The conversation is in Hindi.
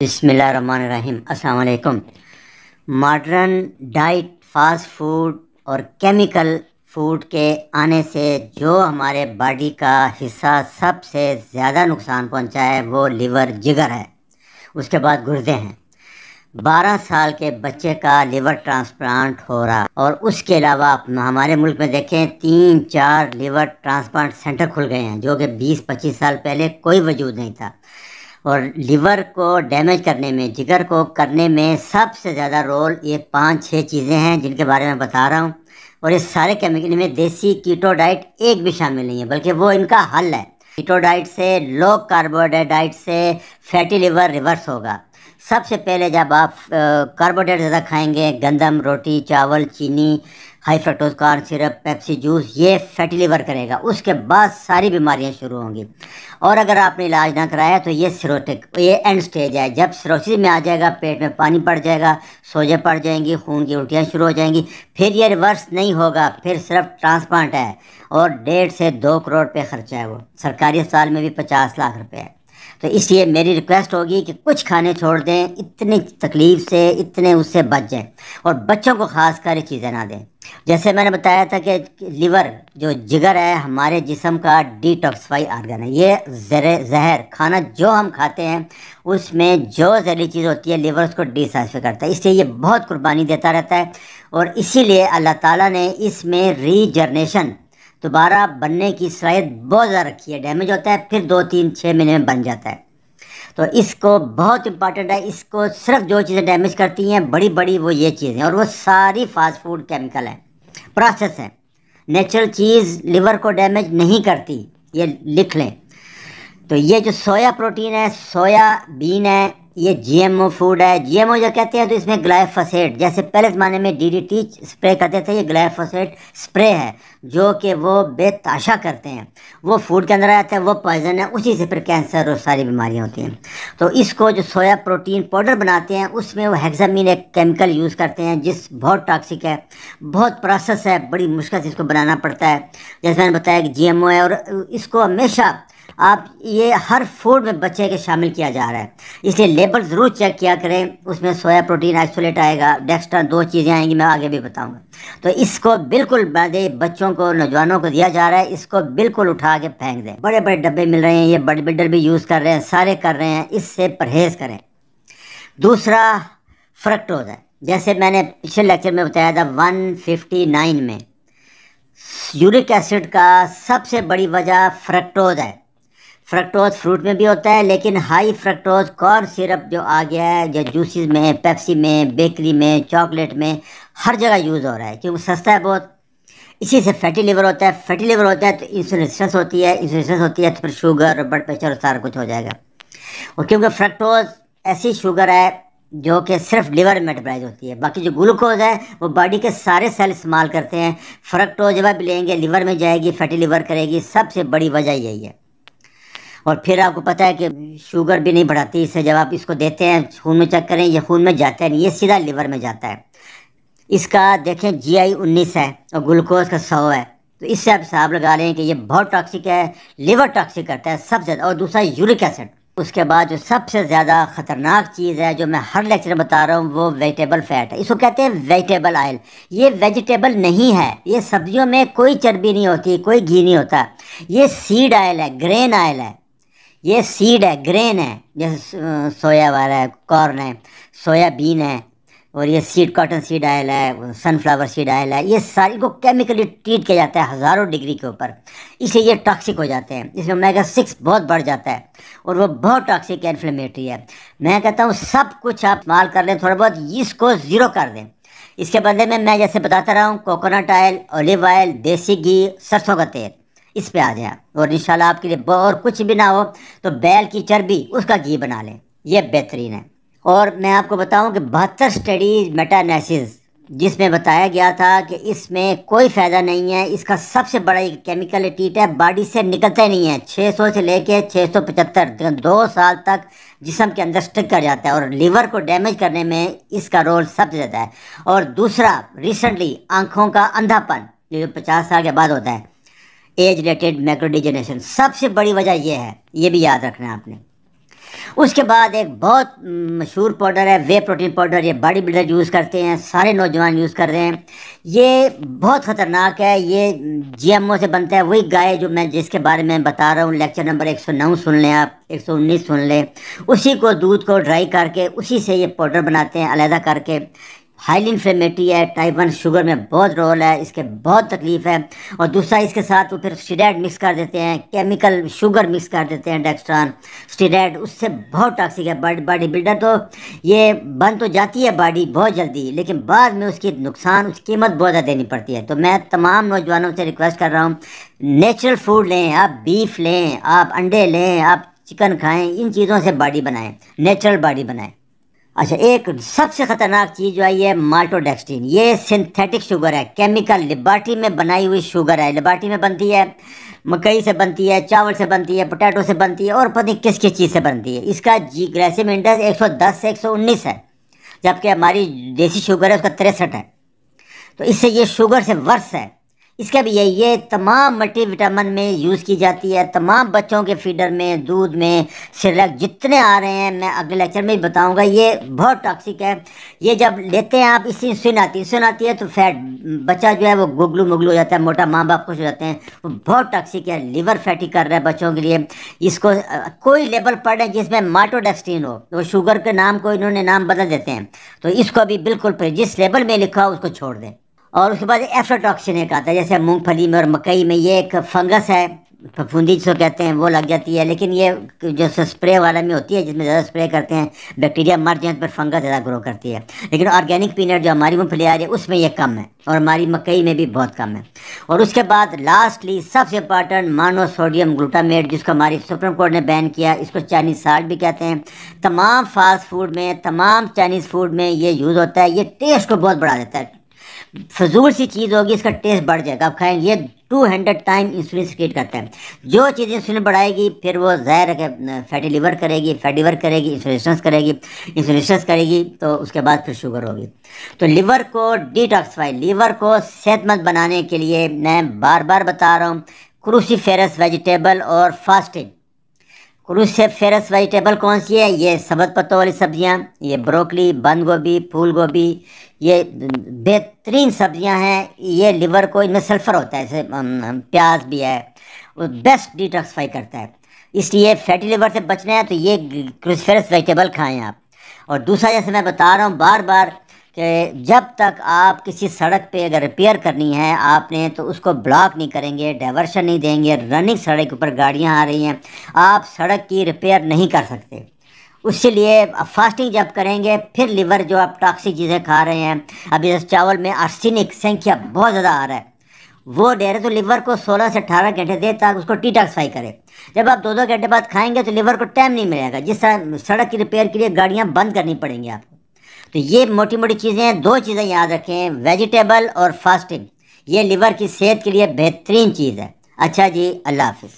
बिस्मिल्लाहिर्रहमानिर्रहीम। अस्सलाम वालेकुम। मॉडर्न डाइट, फास्ट फूड और केमिकल फूड के आने से जो हमारे बॉडी का हिस्सा सबसे ज़्यादा नुकसान पहुंचा है वो लिवर, जिगर है। उसके बाद गुर्दे हैं। 12 साल के बच्चे का लिवर ट्रांसप्लांट हो रहा, और उसके अलावा आप हमारे मुल्क में देखें 3-4 लिवर ट्रांसप्लांट सेंटर खुल गए हैं, जो कि 20-25 साल पहले कोई वजूद नहीं था। और लिवर को डैमेज करने में, जिगर को करने में सबसे ज़्यादा रोल ये 5-6 चीज़ें हैं जिनके बारे में बता रहा हूँ। और इस सारे केमिकल में देसी कीटो डाइट एक भी शामिल नहीं है, बल्कि वो इनका हल है। कीटो डाइट से, लो कार्बोहाइड्रेट डाइट से फैटी लिवर रिवर्स होगा। सबसे पहले जब आप कार्बोहाइड्रेट ज़्यादा खाएंगे, गंदम, रोटी, चावल, चीनी, high fructose corn syrup, Pepsi juice, ये फैटी लिवर करेगा। उसके बाद सारी बीमारियां शुरू होंगी। और अगर आपने इलाज ना कराया तो ये सिरोटिक, ये एंड स्टेज है। जब सिरोसिस में आ जाएगा, पेट में पानी पड़ जाएगा, सोजे पड़ जाएंगी, खून की उल्टियाँ शुरू हो जाएंगी। फिर ये रिवर्स नहीं होगा, फिर सिर्फ ट्रांसप्लांट है। और 1.5 से 2 करोड़ रुपये खर्चा है वो। सरकारी अस्पताल में भी 50 लाख रुपये है। तो इसलिए मेरी रिक्वेस्ट होगी कि कुछ खाने छोड़ दें, इतनी तकलीफ़ से, इतने उससे बच जाएं। और बच्चों को ख़ास कर चीज़ें ना दें। जैसे मैंने बताया था कि लिवर, जो जिगर है, हमारे जिस्म का डिटॉक्सिफाई आर्गन है। ये जहर खाना जो हम खाते हैं उसमें जो जहरीली चीज़ होती है, लिवर उसको डिटॉक्सिफाई करता है। इसलिए ये बहुत कुर्बानी देता रहता है। और इसीलिए अल्लाह ताला ने इसमें रीजनरेशन, दोबारा बनने की सलाहियत बहुत ज़्यादा रखी है। डैमेज होता है, फिर 2-3-6 महीने में बन जाता है। तो इसको बहुत इम्पॉर्टेंट है। इसको सिर्फ जो चीज़ें डैमेज करती हैं बड़ी बड़ी, वो ये चीज़ें, और वो सारी फास्ट फूड केमिकल हैं, प्रोसेस है। नेचुरल चीज़ लिवर को डैमेज नहीं करती, ये लिख लें। तो ये जो सोया प्रोटीन है, सोया बीन है, ये जीएमओ फूड है। जीएमओ जो कहते हैं तो इसमें ग्लाइफोसेट, जैसे पहले ज़माने में डीडीटी स्प्रे करते थे, ये ग्लाइफोसेट स्प्रे है जो कि वो बेताशा करते हैं। वो फूड के अंदर आता है, वो पॉइजन है, उसी से फिर कैंसर और सारी बीमारियां होती हैं। तो इसको जो सोया प्रोटीन पाउडर बनाते हैं उसमें वो हेक्सामीन एक केमिकल यूज़ करते हैं, जिस बहुत टॉक्सिक है, बहुत प्रोसेस है, बड़ी मुश्किल से इसको बनाना पड़ता है। जैसे मैंने बताया कि जीएमओ है, और इसको हमेशा आप ये हर फूड में बच्चे के शामिल किया जा रहा है। इसलिए लेबल ज़रूर चेक किया करें। उसमें सोया प्रोटीन आइसोलेट आएगा, डेक्स्ट्रा, 2 चीज़ें आएंगी, मैं आगे भी बताऊंगा। तो इसको बिल्कुल बच्चों को, नौजवानों को दिया जा रहा है, इसको बिल्कुल उठा के फेंक दें। बड़े बड़े डब्बे मिल रहे हैं, ये बॉडी बिल्डर भी यूज़ कर रहे हैं, सारे कर रहे हैं, इससे परहेज़ करें। दूसरा फ्रक्टोज है। जैसे मैंने पिछले लेक्चर में बताया था 159 में, यूरिक एसिड का सबसे बड़ी वजह फ्रक्टोज है। फ्रक्टोज फ्रूट में भी होता है, लेकिन हाई फ्रक्टोज कॉर्न सिरप जो आ गया है, जो जूसेस में, पेप्सी में, बेकरी में, चॉकलेट में, हर जगह यूज़ हो रहा है क्योंकि सस्ता है बहुत। इसी से फैटी लिवर होता है। फैटी लिवर होता है तो इंसुलिन रेजिस्टेंस होती है, इंसुलिन रेजिस्टेंस होती है तो फिर शुगर, ब्लड प्रेशर और सारा कुछ हो जाएगा। और क्योंकि फ्रक्टोज ऐसी शुगर है जो कि सिर्फ लिवर में मेटाबॉलाइज होती है, बाकी जो ग्लूकोज है वो बॉडी के सारे सेल इस्तेमाल करते हैं। फ्रक्टोज जब आप लेंगे लिवर में जाएगी, फैटी लिवर करेगी, सबसे बड़ी वजह यही है। और फिर आपको पता है कि शुगर भी नहीं बढ़ाती इससे। जब आप इसको देते हैं, खून में चेक करें, ये खून में जाता है नहीं, ये सीधा लिवर में जाता है। इसका देखें GI 19 है और ग्लूकोज का 100 है। तो इससे आप हिसाब लगा लें कि ये बहुत टॉक्सिक है, लिवर टॉक्सिक करता है सबसे ज़्यादा। और दूसरा यूरिक एसिड। उसके बाद जो सबसे ज़्यादा ख़तरनाक चीज़ है, जो मैं हर लेक्चर में बता रहा हूँ, वो वेजिटेबल फैट है। इसको कहते हैं वेजिटेबल ऑयल। ये वेजिटेबल नहीं है, ये सब्जियों में कोई चर्बी नहीं होती, कोई घी नहीं होता। ये सीड ऑयल है, ग्रेन ऑयल है। ये सीड है, ग्रेन है, जैसे सोया वाला है, कॉर्न है, सोयाबीन है, और ये सीड कॉटन सीड ऑयल है, सनफ्लावर सीड ऑयल है। ये सारी को केमिकली ट्रीट किया जाता है 1000 डिग्री के ऊपर, इसलिए ये टॉक्सिक हो जाते हैं। इसमें ओमेगा 6 बहुत बढ़ जाता है और वो बहुत टॉक्सिक है, इन्फ्लेमेटरी है। मैं कहता हूँ सब कुछ आप इस्तेमाल कर लें, थोड़ा बहुत इसको ज़ीरो कर दें। इसके बदले में मैं जैसे बताता रहा हूँ, कोकोनट ऑयल, ऑलिव ऑयल, देसी घी, सरसों का तेल, इस पे आ जाए। और इंशाल्लाह आपके लिए और कुछ भी ना हो तो बैल की चर्बी, उसका घी बना लें, ये बेहतरीन है। और मैं आपको बताऊं कि 72 स्टडीज मेटा एनालिसिस, जिसमें बताया गया था कि इसमें कोई फ़ायदा नहीं है। इसका सबसे बड़ा केमिकल टीट है, बॉडी से निकलता ही नहीं है। 600 से लेके 675 2 साल तक जिस्म के अंदर स्टिक कर जाता है, और लिवर को डैमेज करने में इसका रोल सबसे ज़्यादा है। और दूसरा, रिसेंटली आँखों का अंधापन जो 50 साल के बाद होता है, एज रिलेटेड मैक्रो डिजेनरेशन, सबसे बड़ी वजह यह है। ये भी याद रखना है आपने। उसके बाद एक बहुत मशहूर पाउडर है वे प्रोटीन पाउडर, ये बॉडी बिल्डर यूज़ करते हैं, सारे नौजवान यूज़ कर रहे हैं। ये बहुत ख़तरनाक है, ये जीएमओ से बनता है। वही गाय जो मैं जिसके बारे में बता रहा हूँ, लेक्चर नंबर 109 सुन लें आप, 119 सुन लें। उसी को दूध को ड्राई करके उसी से ये पाउडर बनाते हैं अलहदा करके। हाईली इन्फ्लेमेटरी है, टाइप 1 शुगर में बहुत रोल है, इसके बहुत तकलीफ है। और दूसरा इसके साथ वो फिर स्टीरॉयड मिक्स कर देते हैं, केमिकल शुगर मिक्स कर देते हैं, डेक्स्ट्रॉन स्टीरॉयड, उससे बहुत टॉक्सिक है। बॉडी बिल्डर तो ये बन तो जाती है बॉडी बहुत जल्दी, लेकिन बाद में उसकी नुकसान, उसकी कीमत बहुत ज़्यादा देनी पड़ती है। तो मैं तमाम नौजवानों से रिक्वेस्ट कर रहा हूँ, नेचुरल फूड लें, आप बीफ लें, आप अंडे लें, आप चिकन खाएँ, इन चीज़ों से बॉडी बनाएँ, नेचुरल बॉडी बनाएँ। अच्छा, एक सबसे ख़तरनाक चीज़ जो है ये माल्टोडेक्सट्रिन, ये सिंथेटिक शुगर है, केमिकल लेबॉरेटरी में बनाई हुई शुगर है। लेबॉरेटरी में बनती है, मकई से बनती है, चावल से बनती है, पोटैटो से बनती है, और पता नहीं किस किस चीज़ से बनती है। इसका ग्लाइसेमिक इंडेक्स 110 से 119 है, जबकि हमारी देसी शुगर है उसका 63 है। तो इससे ये शुगर से वर्स है। इसका भी ये तमाम मल्टीविटामिन में यूज़ की जाती है, तमाम बच्चों के फीडर में, दूध में, सिरलैक जितने आ रहे हैं, मैं अगले लेक्चर में भी बताऊंगा। ये बहुत टॉक्सिक है। ये जब लेते हैं आप, इससे इंसुलिन आती है तो फैट, बच्चा जो है वो गुगलू मुगलू हो जाता है, मोटा, माँ बाप खुश हो जाते हैं। वो बहुत टॉक्सिक है, लिवर फैटी कर रहा है बच्चों के लिए। इसको कोई लेबल पढ़े जिसमें माल्टोडेक्सट्रिन हो, तो शुगर के नाम को इन्होंने नाम बदल देते हैं। तो इसको भी बिल्कुल जिस लेबल में लिखा हो उसको छोड़ दें। और उसके बाद एफ्लाटॉक्सिन एक आता है, जैसे मूंगफली में और मकई में। ये एक फंगस है, फफूंदी जिसको कहते हैं, वो लग जाती है। लेकिन ये जो स्प्रे वाला में होती है, जिसमें ज़्यादा स्प्रे करते हैं, बैक्टीरिया मर जाए पर फंगस ज़्यादा ग्रो करती है। लेकिन ऑर्गेनिक पीनट जो हमारी मूंगफली आ रही है उसमें ये कम है, और हमारी मकई में भी बहुत कम है। और उसके बाद लास्टली सबसे इम्पॉर्टेंट मोनोसोडियम ग्लूटामेट, जिसको हमारी सुप्रीम कोर्ट ने बैन किया। इसको चाइनीज़ साल्ट भी कहते हैं। तमाम फास्ट फूड में, तमाम चाइनीज़ फूड में ये यूज़ होता है। ये टेस्ट को बहुत बढ़ा देता है, फजूल सी चीज़ होगी, इसका टेस्ट बढ़ जाएगा आप खाएंगे। ये 200 टाइम इंसुलिन सिक्रेट करता है। जो चीज़ इंसुलिन बढ़ाएगी फिर वो ज़ाहिर है फैटी लिवर करेगी, फैटी लिवर करेगी, इंसुलिन करेगी, तो उसके बाद फिर शुगर होगी। तो लिवर को डिटॉक्सिफाई, लिवर को सेहतमंद बनाने के लिए मैं बार बार बता रहा हूँ, क्रूसीफेरस वेजिटेबल और फास्टिंग। क्रूसीफेरस वेजिटेबल कौन सी है? ये सब्ज़ पत्तों वाली सब्जियाँ, ये ब्रोकली, बंद गोभी, फूल गोभी, ये बेहतरीन सब्जियां हैं। ये लिवर को, इनमें सल्फ़र होता है, जैसे प्याज भी है, वो बेस्ट डिटॉक्सिफाई करता है। इसलिए फैटी लिवर से बचना है तो ये क्रूसीफेरस वेजिटेबल खाएं आप। और दूसरा, जैसे मैं बता रहा हूँ बार बार, कि जब तक आप किसी सड़क पे अगर रिपेयर करनी है आपने, तो उसको ब्लॉक नहीं करेंगे, डाइवर्शन नहीं देंगे। रनिंग सड़क के ऊपर गाड़ियाँ आ रही हैं, आप सड़क की रिपेयर नहीं कर सकते। उसके लिए फास्टिंग जब करेंगे, फिर लिवर जो आप टॉक्सिक चीज़ें खा रहे हैं, अभी जैसे चावल में आर्सेनिक संख्या बहुत ज़्यादा आ रहा है, वो दे रहे, तो लिवर को 16 से 18 घंटे दे ताकि उसको डिटॉक्सिफाई करे। जब आप 2-2 घंटे बाद खाएंगे तो लिवर को टाइम नहीं मिलेगा। जिस तरह सड़क की रिपेयर के लिए गाड़ियाँ बंद करनी पड़ेंगी आपको। तो ये मोटी मोटी चीज़ें हैं, 2 चीज़ें याद रखें, वेजिटेबल और फास्टिंग। ये लिवर की सेहत के लिए बेहतरीन चीज़ है। अच्छा जी, अल्लाह हाफिज़।